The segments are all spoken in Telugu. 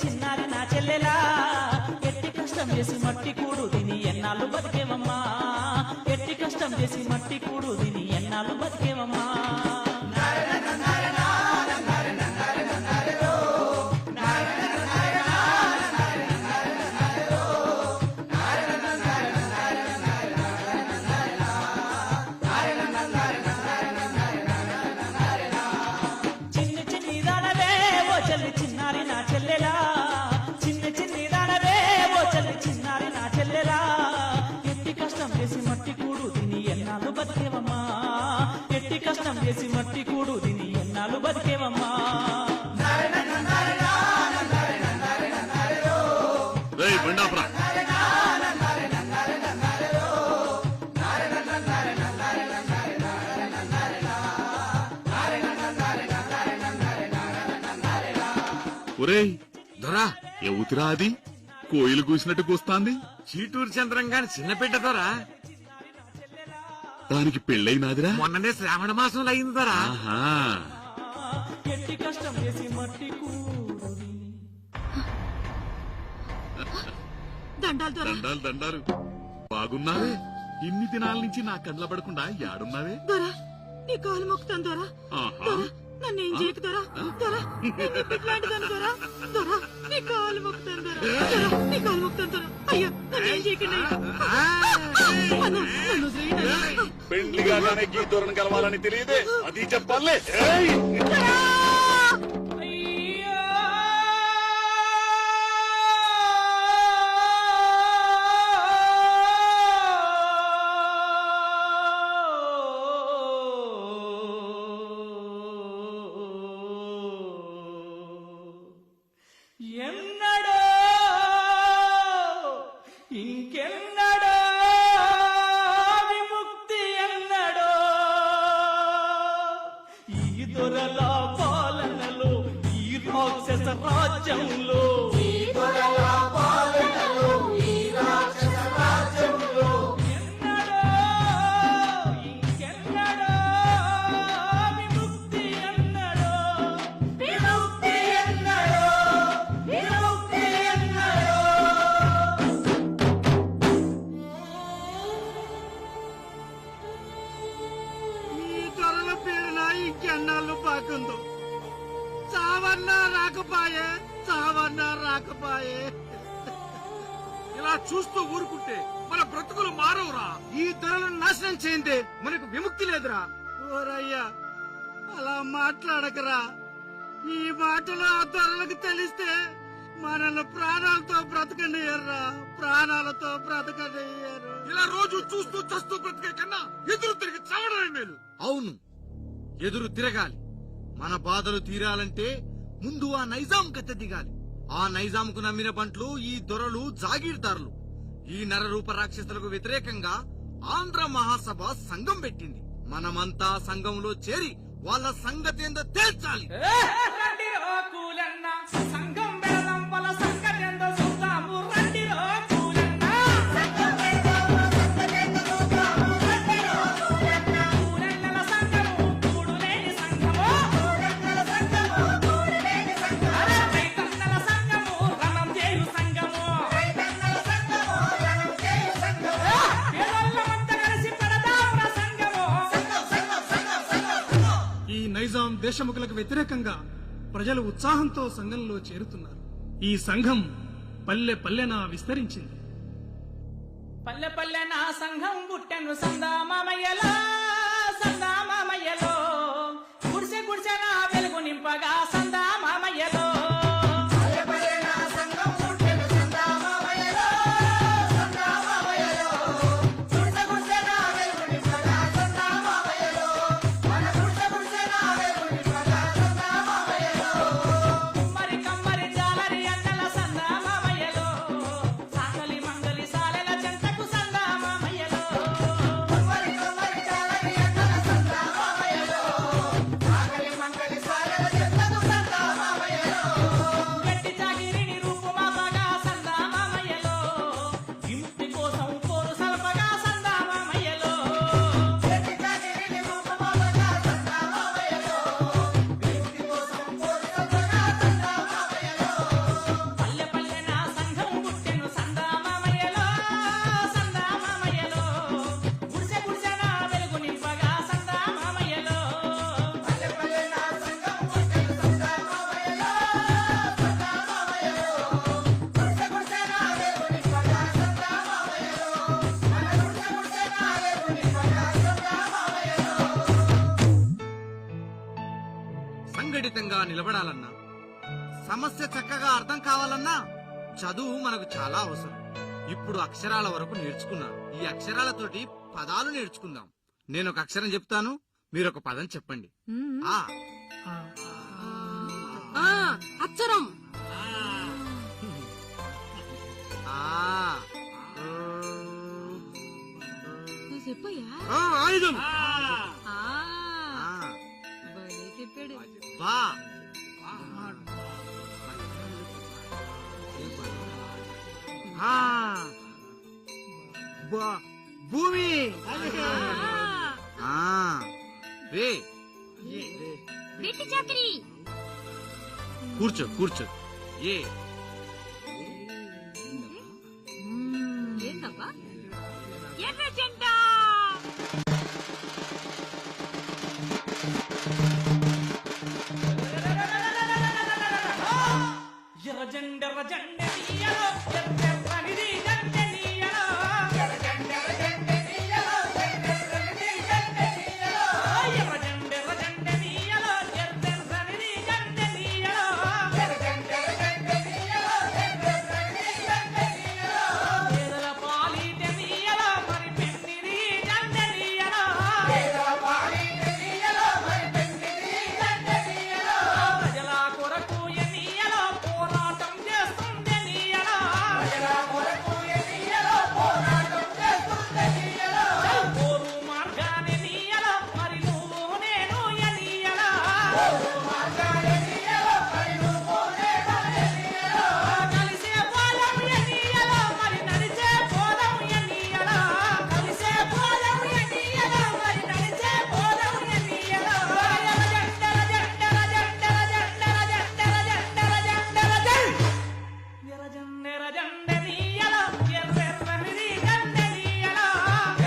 చిన్నారి నా చెల్లెలా ఎట్టి కష్టం చేసి మట్టి కూడు తిని ఎన్నాళ్ళు బతికేవమ్మా ఎట్టి కష్టం చేసి మట్టి కూడు తిని ఎన్నాళ్ళు బతికేవమ్మా చిన్ని చిన్ని దానవే ఓ చెల్లి చిన్నారి నా చెల్లెలా చిన్ని చిన్ని దానవే ఓ చెల్లి చిన్నారి నా చెల్లెలా ఎట్టి కష్టం చేసి మట్టి కూడు తిని ఎన్నాళ్ళు బతికేవమ్మా ఎట్టి కష్టం చేసి మట్టి కూడు తిని ఎన్నాళ్ళు బతికేవమ్మా ఒరేయ్ దొరా ఎవతిరా అది కోయిలు కూసినట్టు కూస్తాంది చీటూరు చంద్రం గాని చిన్న బిడ్డ దొరా దానికి పెళ్ళైనాదిరా మొన్ననే శ్రావణ మాసంలో అయింది దొరా ఎట్టి కష్టం చేసి మట్టి కూడు దండాలు దండాలు బాగున్నావే ఇన్ని దినాల నుంచి నా కండ్ల పడకుండా యాడున్నావే దొరా నీ కాలు మొక్కుతాను దొరా నన్ను ఏం చేయకు దొరా దొరా ఇట్లాంటిదాన్ని దొరా దొరా నీ కాలు మొక్కుతాను దొరా నీ కాలు మొక్కుతాను దొరా అయ్యో నన్ను ఏం చేయకండి నన్ను వదిలేయండి. పెళ్లిగానే గీతోరణ కలవాలని తెలియదే అది చెప్పాలే ఎన్నడో ఇంకెన్నడో విముక్తి ఎన్నడో ఈ దొరల పాలనలో ఈ రాక్షస రాజ్యంలో ఎన్నడో ఇంకెన్నడో విముక్తి ఎన్నడో విముక్తి ఎన్నడో విముక్తి ఎన్నడో ఈ దొరల పేరున ఇంకెన్నాళ్ళు పాకుందో చావన్నా రాకపాయే ఇలా చూస్తూ ఊరుకుంటే మన బ్రతుకులు మారవురా ఈ దొరలను నాశనం చేయందే మనకు విముక్తి లేదురా ఓరయ్యా అలా మాట్లాడకరా ఈ మాటలు ఆ దొరలకు తెలిస్తే మనల్ని ప్రాణాలతో బ్రతకనియర్రా ప్రాణాలతో బ్రతకనియరు ఇలా రోజు చూస్తూ చస్తూ బ్రతికే కన్నా ఎదురు తిరిగి చావడమే మేలు అవును ఎదురు తిరగాలి మన బాధలు తీరాలంటే ముందు ఆ నైజాం కథ దిగాలి ఆ నైజాంకు నమ్మిన బంట్లు ఈ దొరలు జాగీర్దారులు ఈ నరరూప రాక్షసులకు వ్యతిరేకంగా ఆంధ్ర మహాసభ సంఘం పెట్టింది మనమంతా సంఘంలో చేరి వాళ్ళ సంగతేందో తేల్చాలి రండిరో కూలన్న సంఘం బెడలం వల సంగతేందో చూద్దాము రండిరో కూలన్న కూలన్నల సంఘము కూడులేని సంఘము అరే రైతన్నల సంఘము రణం చేయు సంఘము పేదోళ్ళమంతా కలిసి పెడదాముర సంఘము ఈ నైజాం దేశముఖులకు వ్యతిరేకంగా ప్రజలు ఉత్సాహంతో సంఘంలో చేరుతున్నారు. ఈ సంఘం పల్లె పల్లెన విస్తరించింది. పల్లె పల్లె నా సంఘం పుట్టెను సందామామయ్యలో సందామామయ్యలో గుడిసె గుడిసె నా వెలుగు నింపగా సందామామయ్యలో కుమ్మరి కమ్మరి జాలరి అన్నల సందామామయ్యలో సాకలి మంగలి సాలెల చెంతకు సందామామయ్యలో మంగలి సాలెల చెంతకు అండగా నిలబడాలన్నా, సమస్య చక్కగా అర్థం కావాలన్నా చదువు మనకు చాలా అవసరం. ఇప్పుడు అక్షరాల వరకు నేర్చుకున్నాం. ఈ అక్షరాలతోటి పదాలు నేర్చుకుందాం. నేను ఒక అక్షరం చెప్తాను, మీరు ఒక పదం చెప్పండి. ఆ అక్షరం ఆ నువ్వు చెప్పయ్యా. ఆయుధం. భలే చెప్పాడు. బా భూమి. రే వెట్టి చాకరీ. కూర్చో కూర్చో. ఏ ఏందబ్బా? ఎర్ర జెండా. ఎర్ర జెండ ఎర్ర జెండ నీయలో ఎర్రెర్రనిది జెండ నీయలో ఎర్ర జెండ ఎర్ర జెండ నీయలో ఎర్రెర్రనిది జెండ నీయలో ఎర్ర జెండ ఎర్ర జెండ నీయలో ఎర్రెర్రనిది జెండ నీయలో ఎర్ర జెండ ఎర్ర జెండ నీయలో ఎర్రెర్రనిది జెండ నీయలో పేదల పాలిట నీయలో మరి పెన్నిది జెండ నీయలో పేదల పాలిట నీయలో మరి పెన్నిది జెండ నీయలో ప్రజల కొరకు ఎన్నియలో పోరాటం చేస్తుంది నీయలో ప్రజల కొరకు ఎన్నియలో పోరాటం చేస్తుంది నీయలో పోరు మార్గాన్ని నీయలో మరి నువ్వు నేను ఎన్నియలో పోరు మార్గాన్ని నీయలో మరి నువ్వు నేను ఎన్నియలో కలిసే పోలం ఎన్నియలో మరి నడిచే పోలం ఎన్నియలో కలిసే పోలం ఎన్నియలో మరి నడిచే పోలం ఎన్నియలో జండల జండల జండల జండల జండల జండల జండల ఎర్ర జెండ ఎర్ర జెండ నీయలో ఎర్రెర్రనిది జెండ నీయలో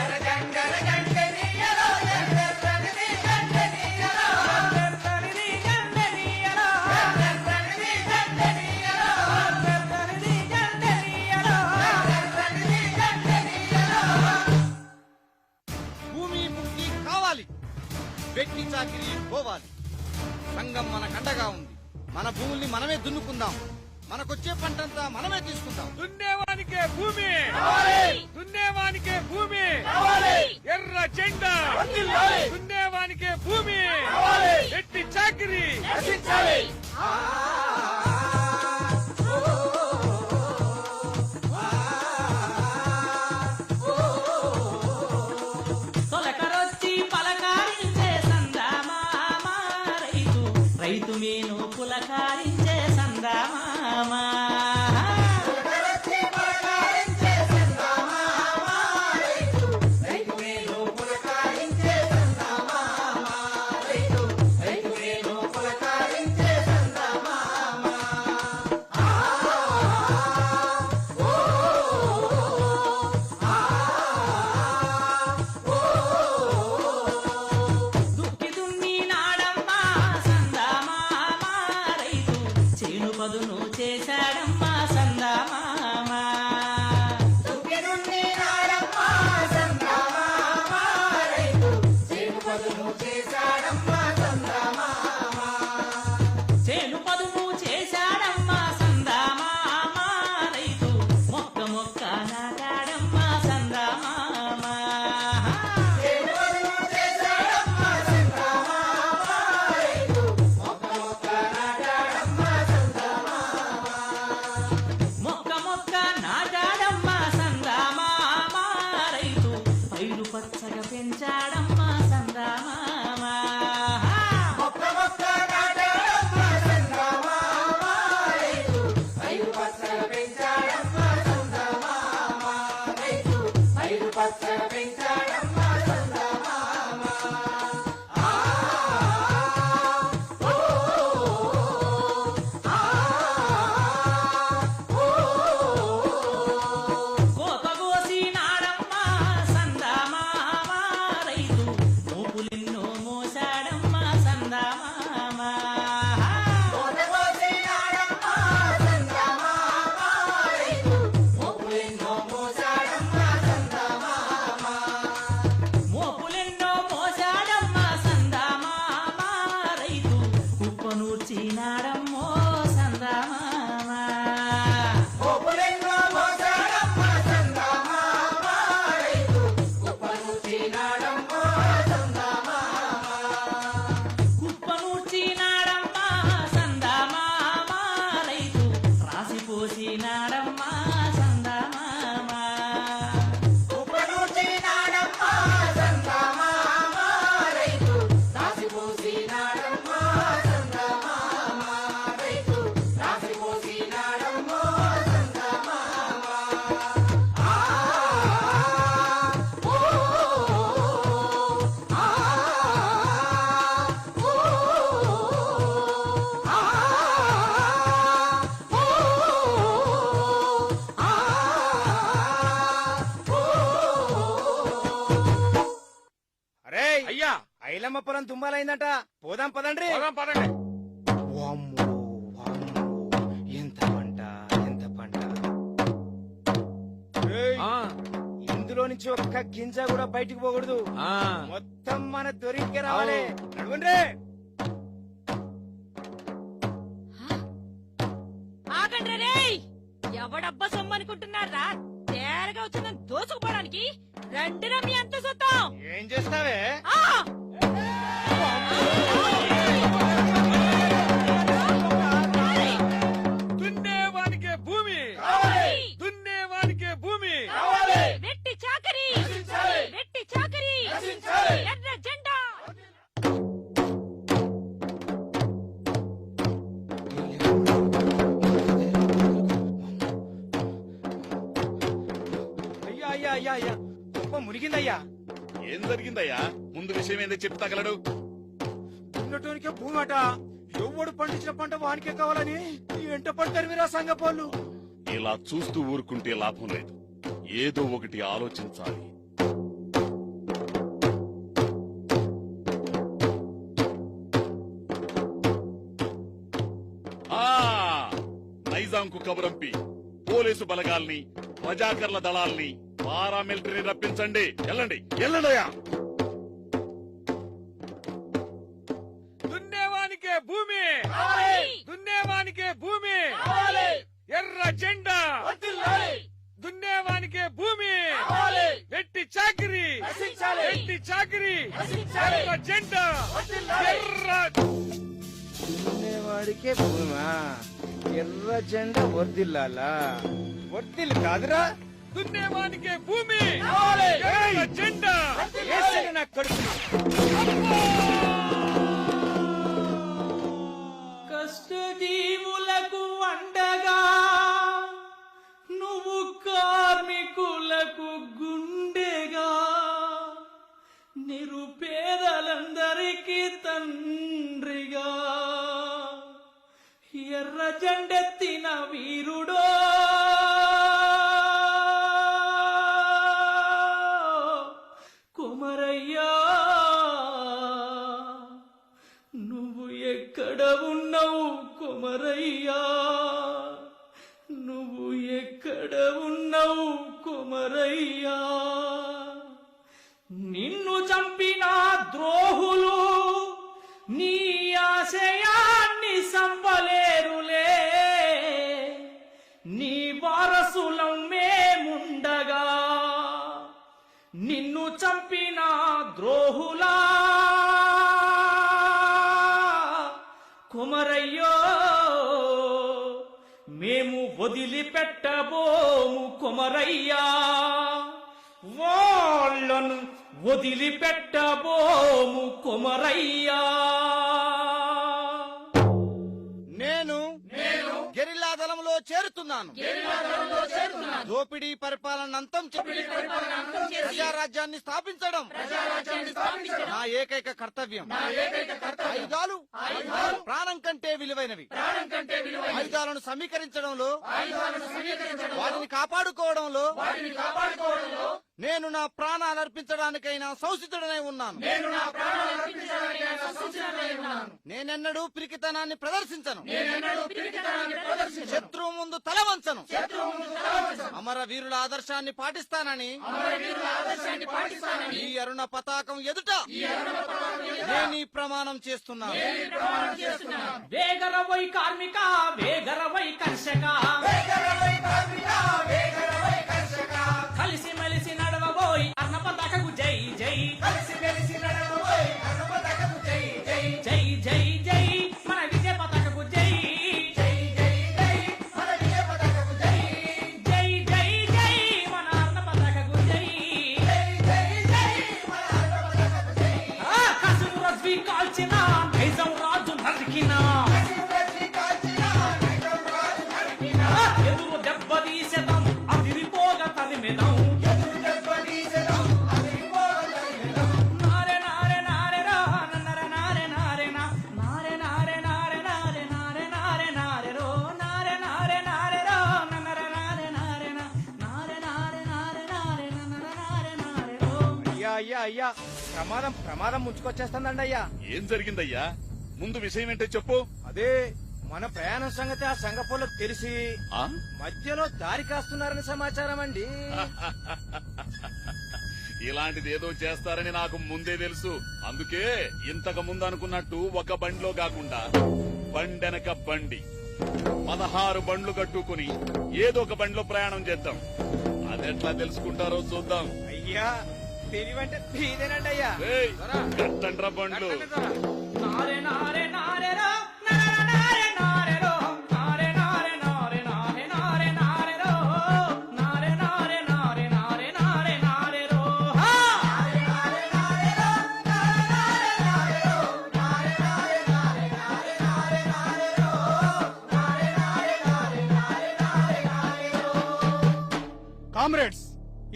ఎర్ర జెండ ఎర్ర జెండ నీయలో ఎర్రెర్రనిది జెండ నీయలో ఎర్రెర్రనిది జెండ నీయలో ఎర్రెర్రనిది జెండ నీయలో ఎర్రెర్రనిది జెండ నీయలో ఎర్రెర్రనిది జెండ నీయలో. భూమి ముక్తి కావాలి, వెట్టి చాకిరి పోవాలి. సంఘం మన కండగా ఉంది. మన భూముల్ని మనమే దున్నుకుందాం. మనకొచ్చే పంటంతా మనమే తీసుకుందాం. దున్నేవానికే భూమి, దున్నేవానికే భూమి, ఎర్ర జెండా దున్నేవానికే భూమి, ఎట్టి చాకిరి. తొలకరొచ్చి పలకారించే సందామామ రైతు రైతు మేను పులకారించే సందామామ కుప్పనూర్చినాడమ్మా సందమామ రైతు రాసిపోసినాడమ్మా సందమామ అరే అయ్యా ఐలమ్మ పొలం తుంబాలైందట పోదాం పదండ్రి పోదాం పదండి. వామ్మో, వామ్మో, ఎంత పంట ఎంత పంట ఏయ్, ఆ, ఇందులో నుంచి ఒక్క గింజ కూడా బయటికి పోకూడదు ఆ. మొత్తం మన దొరికి రావాలి నడవండి ఆగండ్రా రేయ్ ఎవడబ్బా సొమ్మనుకుంటున్నారా తేరగా వచ్చిందని దోసుకుపోవడానికి రండిరా మీ అంత సొత్తం ఏం చేస్తావే ఆ! దున్నేవానికే భూమి దున్నేవానికే భూమి వెట్టి చాకరీ వెట్టి చాకరీ ఎర్ర జెండా అయ్యా అయ్యా అయ్యా అయ్యా గొప్ప మునిగిందయ్యా ఏం జరిగిందయ్యా ముందు విషయం ఏందో చెప్పి తగలడు ఉన్నటోనికే భూమి అట ఎవడు పండించిన పంట వానికే కావాలని ఎంట పడతారు మీరా సంగపోళ్ళు ఇలా చూస్తూ ఊరుకుంటే లాభం లేదు ఏదో ఒకటి ఆలోచించాలి ఆ నైజాంకు కబురంపి పోలీసు బలగాల్ని ప్రజాకర్ల దళాల్ని పారామిలిటరీ రప్పించండి వెళ్ళండి వెళ్ళండియా దున్నేవానికే భూమి దున్నేవానికే భూమి ఎర్ర జెండా దున్నేవానికే భూమి వెట్టి చాకిరి వెట్టి చాకిరి ఎర్ర జెండా ఎర్ర వాడికే భూమా ఎర్ర జెండా వర్దిల్లాలా వర్దిల్లు కాదురా దున్నేవానికే భూమి ఎర్ర జెండా వేసేది నా కడుపు కష్టజీవులకు అండగా నువ్వు కార్మికులకు గుండెగా నిరుపేదలందరికీ తండ్రిగా ఎర్ర జెండెత్తిన వీరుడో కుమరయ్యా నువ్వు ఎక్కడ ఉన్నావు కుమరయ్యా నువ్వు ఎక్కడ ఉన్నావు కుమరయ్యా నిన్ను చంపిన ద్రోహులు నీ ఆశయాన్ని సంపలేరులే నీ వారసులం మేముండగా నిన్ను చంపిన ద్రోహులా కుమరయ్యో మేము వదిలిపెట్టబోము కుమరయ్యా వాళ్ళను వదిలిపెట్టబోము కుమరయ్యా నేను గెరిల్లా దళంలో చేరుతున్నాను దోపిడీ పరిపాలన అంతం ప్రజారాజ్యాన్ని స్థాపించడం నా ఏకైక కర్తవ్యం ఆయుధాలు ప్రాణం కంటే విలువైనవి ఆయుధాలను సమీకరించడంలో వాటిని కాపాడుకోవడంలో నేను నా ప్రాణాలు అర్పించడానికైనా సంసిద్ధుడనై ఉన్నాను నేనెన్నడూ పిరికితనాన్ని ప్రదర్శించను శత్రువు ముందు తల వంచను అమర వీరుల ఆదర్శాన్ని పాటిస్తానని ఈ అరుణ పతాకం ఎదుట నేను ఈ ప్రమాణం చేస్తున్నాను వేగరవై కార్మిక వేగరవై కర్షక దెబ్బతీసేదాం అదిరిపోగా తరిమెదాం నారే నారే నారే రా నన్నర నారే నారే నా నారే నారే నారే నారే నారే నారే నారే రో నారే నారే నారే రా నన్నర నారే నారే నా నారే నారే నారే నారే నన్నర నారే నారే రో. అయ్యా అయ్యా అయ్యా ప్రమాదం ముంచుకొచ్చేస్తుందండి అయ్యా. ఏం జరిగిందయ్యా ముందు విషయం ఏంటో చెప్పు. అదే మన ప్రయాణం సంగతి ఆ సంగపోలో తెలిసి ఆ? మధ్యలో దారి కాస్తున్నారని సమాచారం అండి. ఇలాంటిది ఏదో చేస్తారని నాకు ముందే తెలుసు. అందుకే ఇంతకు ముందు అనుకున్నట్టు ఒక బండిలో కాకుండా బండెనక బండి 16 బండ్లు కట్టుకుని ఏదో ఒక బండిలో ప్రయాణం చేద్దాం. అదెట్లా తెలుసుకుంటారో చూద్దాం. అయ్యా తెలివంటే ఇదేనండి అయ్యా. ఏయ్, కట్టండ్రా బండ్లు. నారే నారే నారే రా నన్నర నారే నారే రో నారే నారే నారే నారే నారే నారే రో నారే నారే నారే నారే నారే నారే రో హా నారే నారే నారే రో నారే నారే రో నారే నారే నారే నారే నారే నారే రో నారే నారే నారే నారే నారే నారే రో. కామ్రేడ్స్,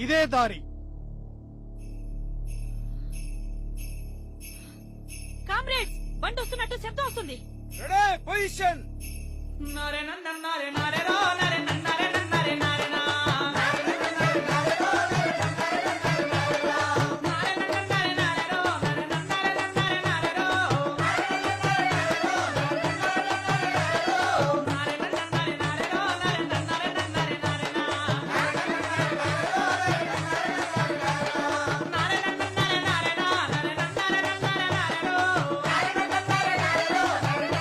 ఇదే దారి. కామ్రేడ్స్, బండి వస్తున్నట్టు శబ్దం వస్తుంది. Ready position. నారే నన్న నారే నారే రో నారే నన్నరే నన్నరే నారే నా నారే నన్నరే నారే రో నారే నన్నరే నన్నరే నారే నా నారే నన్నరే నారే రో నారే నన్నరే నన్నరే నారే రో నారే నన్నరే నారే రో నారే నన్నరే నారే రో నారే నన్నరే నన్నరే నారే నా నారే నన్నరే నారే రో నారే నన్నరే నారే నా నారే నన్నరే నన్నరే నారే రో నారే నన్నరే నారే రో నారే నన్నరే నన్నరే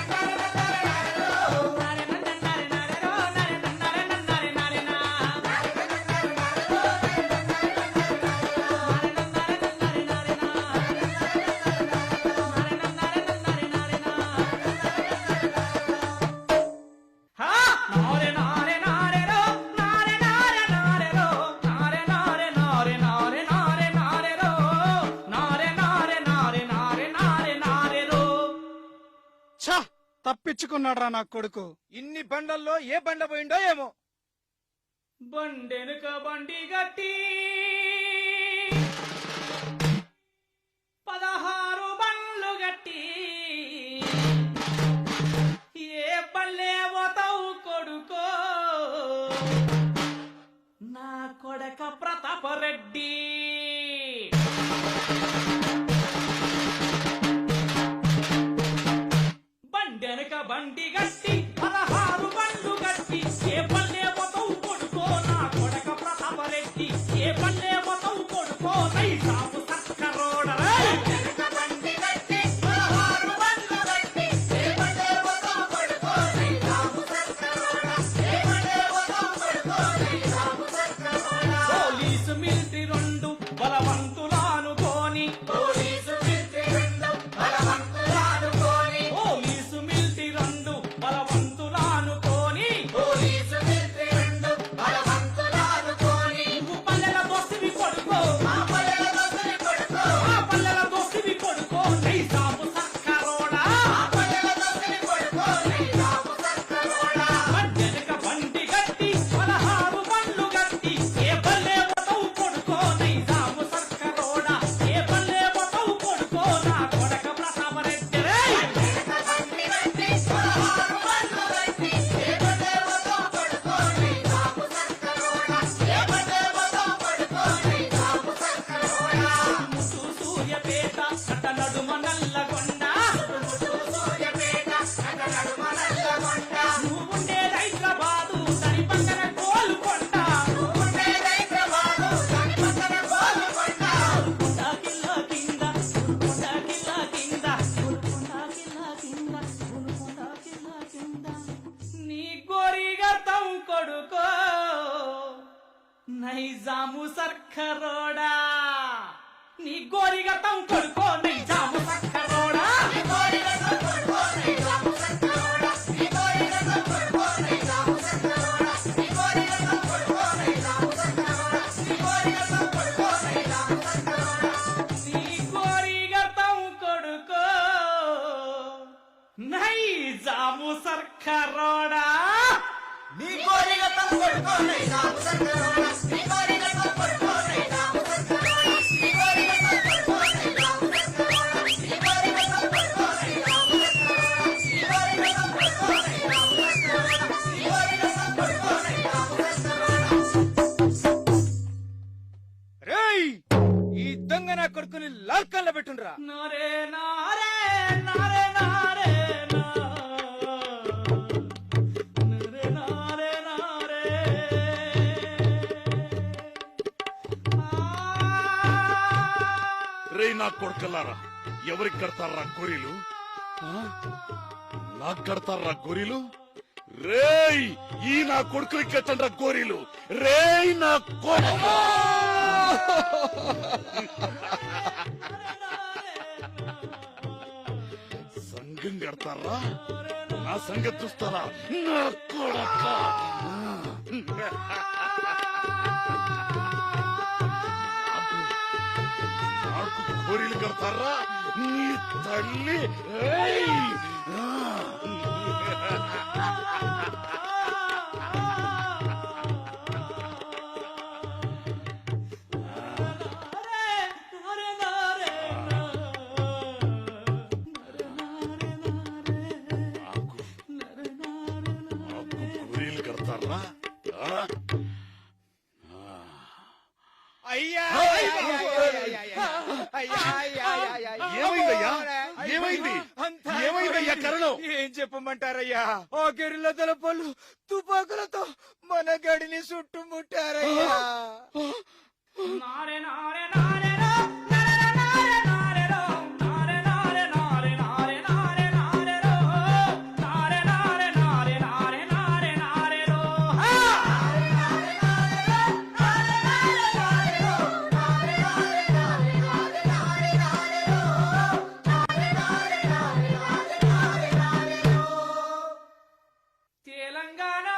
నారే రో నారే నన్నరే నారే రో నారే నన్నరే నన్నరే నారే నా నారే నన్నరే నారే రో నారే నన్నరే నన్నరే నారే నా హా నారే నారే నారే రో నారే నారే నారే రో నారే నారే నారే నారే నారే నారే రో నారే నారే నారే నారే నారే నారే రో. ఛ, తప్పించుకున్నాడ్రా నా కొడుకు. ఇన్ని బండల్లో ఏ బండ పోయిండో ఏమో. బండెనుక బండి గట్టి 16 బండ్లు గట్టి ఏ పల్లె పోతావు కొడుకో నా కొడక ప్రతాపరెడ్డి. బండెనక బండి గట్టి 16 బండ్లు గట్టి ఏ పల్లె పోతావు కొడుకో నా కొడక ప్రతాపరెడ్డి. ఏ పల్లె పోతావు కొడుకో నైజాము సర్కరోడ బండెనక బండి గట్టి 16 బండ్లు గట్టి ఏ పల్లె పోతావు కొడుకో నైజాము సర్కరోడ ఏ పల్లె పోతావు కొడుకో నైజాము సర్కరోడ. పోలీసు మిలిటరీ రెండు బలవంతులానుకోని పోలీసు మిలిటరీ రెండు బలవంతులానుకోని పోలీసు మిలిటరీ రెండు బలవంతులానుకోని పోలీసు మిలిటరీ రెండు బలవంతులానుకోని నువ్వు పల్లెల దోస్తివి కొడుకో ఆ పల్లెల దోస్తివి కొడుకో ఆ పల్లెల దోస్తివి కొడుకో నైజాము సర్కరోడా ఆ పల్లెల దోస్తివి కొడుకో నైజాము సర్కరోడా. బండెనక బండి గట్టి 16 బండ్లు గట్టి ఏ పల్లె పోతావు కొడుకో నైజాము సర్కరోడా. ఏ పల్లె పోతావు కొడుకో నా కొడక ప్రతాపరెడ్డి రే. బండెనక బండి గట్టి 16 బండ్లు గట్టి ఏ పల్లె పోతావు కొడుకో నైజాము సర్కరోడా. ఏ పల్లె పోతావు కొడుకో నైజాము సర్కరోడా. ముసు సూర్యపేట కట్ట నడుమ నల్లగొండ ముసు సూర్యపేట కట్ట నడుమ నల్లగొండ నువ్వుండేది హైదరాబాదు దాని పక్కన గోల్కొండ నువ్వుండేది హైదరాబాదు దాని పక్కన గోల్కొండ గోల్కొండ కిల్ల కింద గోల్కొండ కిల్ల కింద గోల్కొండ కిల్ల కింద గోల్కొండ కిల్ల కింద నీ గోరిగతం కొడుకో నైజాము సర్కరోడా. నీ గోరిగతం కొడుకో నైజాము సర్కరోడా. నీ గోరిగతం కొడుకో నైజాము సర్కరోడా. నీ గోరిగతం కొడుకో నైజాము సర్కరోడా. నీ గోరిగతం కొడుకో నైజాము సర్కరోడా. నీ గోరిగతం కొడుకో నైజాము సర్కరోడా. నీ గోరిగతం కొడుకో నైజాము సర్కరోడా. నీ గోరిగతం రేయ్ ఈ దొంగ నా కొడుకుని లాల్కల్లో పెట్టుండ్రా. నారే నారే నారే నారే నా. నారే నారే నారే. రే నా కొడుకల్లారా, ఎవరికి కడతారా గొర్రెలు? నాకు కడతారా గొర్రెలు? రేయ్ ఈ నా కొడుకులకి కట్టండ్రా గొర్రెలు. రేయ్ నా కొడుకు సంఘం కడతారా? నా సంగతి చూస్తారా నా కొడక? నాకు గొర్రెలు కడతారా నీ తల్లి? ఏయ్! నారే నారే నా. నారే నారే నాకు నారే నారే నాకు గొర్రెలు కడతారా? ఆ? అయ్యా ఏమైందయ్యా? ఏమైంది? ఏమైందయ్యా కరణం? ఏం చెప్పమంటారయ్యా? ఆ గెరిల్ల దళపళ్ళు తుపాకులతో మన గడిని చుట్టుముట్టారయ్యా. నారే నారే నారే రో. నారే నారే నారే రో. నారే నారే నారే నారే నారే నారే రో. నారే నారే నారే నారే నారే నారే రో. తెలంగాణ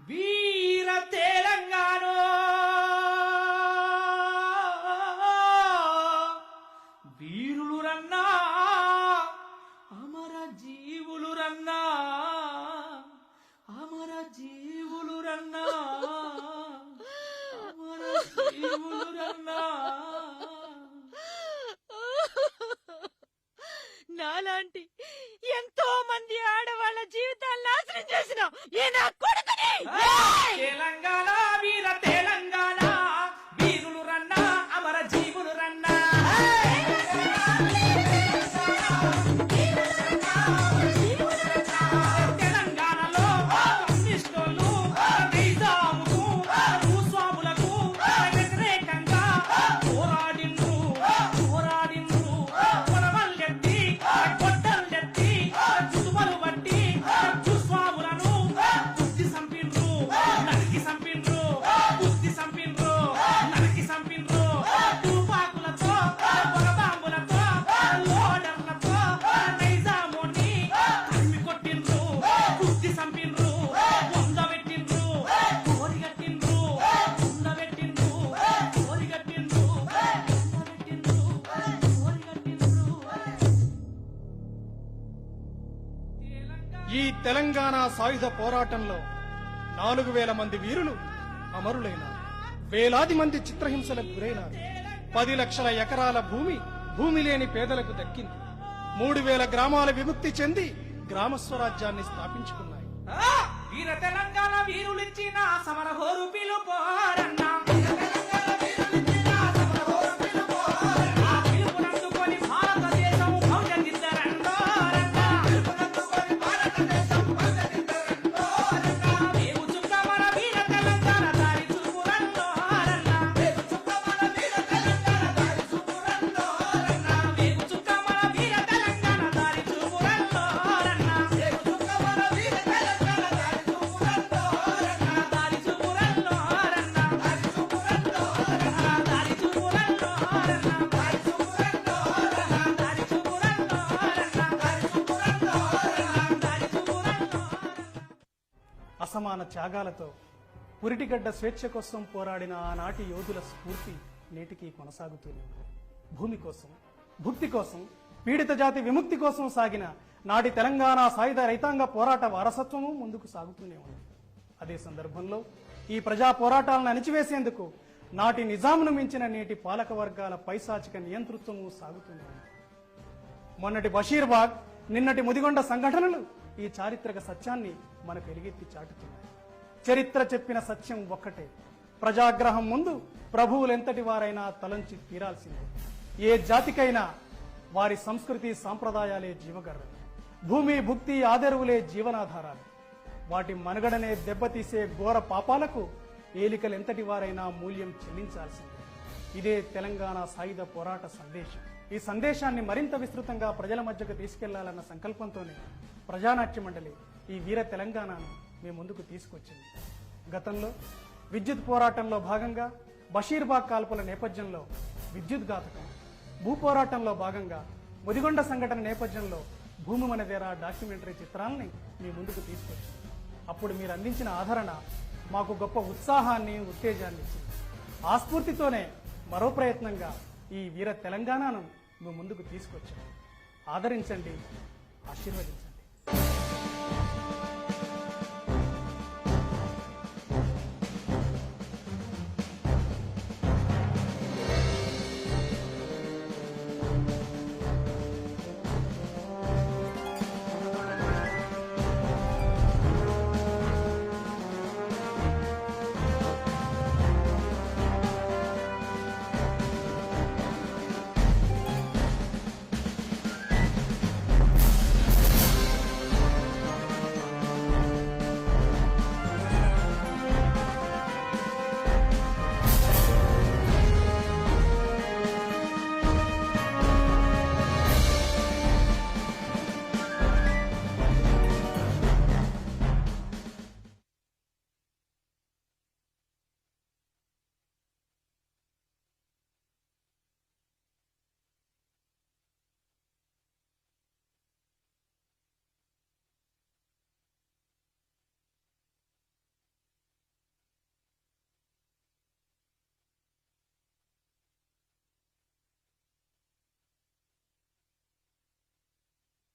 వీర తెలంగాణ వీరులు రన్నా అమర జీవులు రన్నా అమర జీవులు రన్నా అమర జీవులు రన్నా. నాలాంటి ఎంతో మంది ఆడవాళ్ళ జీవితాలు నాశనం చేసిన ఏ నా కొడుకుని తెలంగాణ వీర తెలంగాణ వీరులు రన్నా అమర జీవులు రన్నా. తెలంగాణలో కమ్యూనిస్టులు నిజాముకు భూస్వాములకు వ్యతిరేకంగా పోరాడిండ్రు పోరాడిండ్రు. పొలవల్లెత్తి గొడ్డల్లెత్తి చుట్టుమలు బట్టి భూస్వాములను బుద్ధి సంపిండ్రు నరికి సంపిండ్రు బుద్ధి సంపిండ్రు నరికి సంపిండ్రు. తుపాకులతో పొగబాంబులతో లోడర్లతో నైజాముని తరిమి కొట్టిండ్రు బుద్ధి సంపిండ్రు వందబెట్టిండ్రు కోరిగట్టిండ్రు ఉండబెట్టిండ్రు కోరిగట్టిండ్రు ఉండబెట్టిండ్రు కోరిగట్టిండ్రు. ఈ తెలంగాణ సాయుధ పోరాటంలో 4,000 మంది వీరులు అమరులైనారు. వేలాది మంది చిత్రహింసలకు గురైనారు. 10 లక్షల ఎకరాల భూమి లేని పేదలకు దక్కింది. 3,000 గ్రామాల విముక్తి చెంది గ్రామ స్వరాజ్యాన్ని స్థాపించుకున్నాయి. వీర తెలంగాణ వీరులిచ్చిన సమర హోరు పిలుపోరన్నా. ఆ పిలుపునందుకొని భారతదేశం భౌజదిద్దరండోరన్నా. రేపు చుక్క మన వీర తెలంగాణ దారి చూపురండోరన్నా. రేపు చుక్క మన వీర తెలంగాణ దారి చూపురండోరన్నా. రేపు చుక్క మన వీర తెలంగాణ దారి చూపురండోరన్నా. రేపు చుక్క మన వీర తెలంగాణ దారి చూపురండోరన్నా. దారి చూపురండోరన్నా. దారి చూపురండోరన్నా. దారి చూపురండోరన్నా. దారి చూపురండోరన్నా. దారి చూపురండోరన్నా. దారి చూపురండోరన్నా. దారి చూపురండోరన్నా. అసమాన త్యాగాలతో పురిటిగడ్డ స్వేచ్ఛ కోసం పోరాడిన ఆనాటి యోధుల స్ఫూర్తి నేటికి కొనసాగుతూనే ఉంది. భూమి కోసం, భుక్తి కోసం పీడిత జాతి విముక్తి కోసం సాగిన నాటి తెలంగాణ సాయుధ రైతాంగ పోరాట వారసత్వము ముందుకు సాగుతూనే ఉంది. అదే సందర్భంలో ఈ ప్రజా పోరాటాలను అణిచివేసేందుకు నాటి నిజామును మించిన నేటి పాలక వర్గాల పైశాచిక నియంతృత్వము సాగుతూనే ఉంది. మొన్నటి బషీర్బాగ్, నిన్నటి ముదిగొండ సంఘటనలు ఈ చారిత్రక సత్యాన్ని మనకు ఎలుగెత్తి చాటుతున్నాయి. చరిత్ర చెప్పిన సత్యం ఒక్కటే, ప్రజాగ్రహం ముందు ప్రభువులెంతటి వారైనా తలంచి తీరాల్సిందే. ఏ జాతికైనా వారి సంస్కృతి సాంప్రదాయాలే జీవగర్ర, భూమి భుక్తి ఆదరువులే జీవనాధారాలు. వాటి మనుగడనే దెబ్బతీసే ఘోర పాపాలకు ఏలికలెంతటి వారైనా మూల్యం చెల్లించాల్సిందే. ఇదే తెలంగాణ సాయుధ పోరాట సందేశం. ఈ సందేశాన్ని మరింత విస్తృతంగా ప్రజల మధ్యకు తీసుకెళ్లాలన్న సంకల్పంతోనే ప్రజానాట్య మండలి ఈ వీర తెలంగాణను మీ ముందుకు తీసుకొచ్చింది. గతంలో విద్యుత్ పోరాటంలో భాగంగా బషీర్బాగ్ కాల్పుల నేపథ్యంలో విద్యుత్ ఘాతకం, భూ పోరాటంలో భాగంగా ముదిగొండ సంఘటన నేపథ్యంలో భూమి మనదేరా డాక్యుమెంటరీ చిత్రాలని మీ ముందుకు తీసుకొచ్చింది. అప్పుడు మీరు అందించిన ఆదరణ మాకు గొప్ప ఉత్సాహాన్ని, ఉత్తేజాన్ని ఇచ్చింది. ఆ స్ఫూర్తితోనే మరో ప్రయత్నంగా ఈ వీర తెలంగాణను మీ ముందుకు తీసుకొచ్చాం. ఆదరించండి, ఆశీర్వదించండి.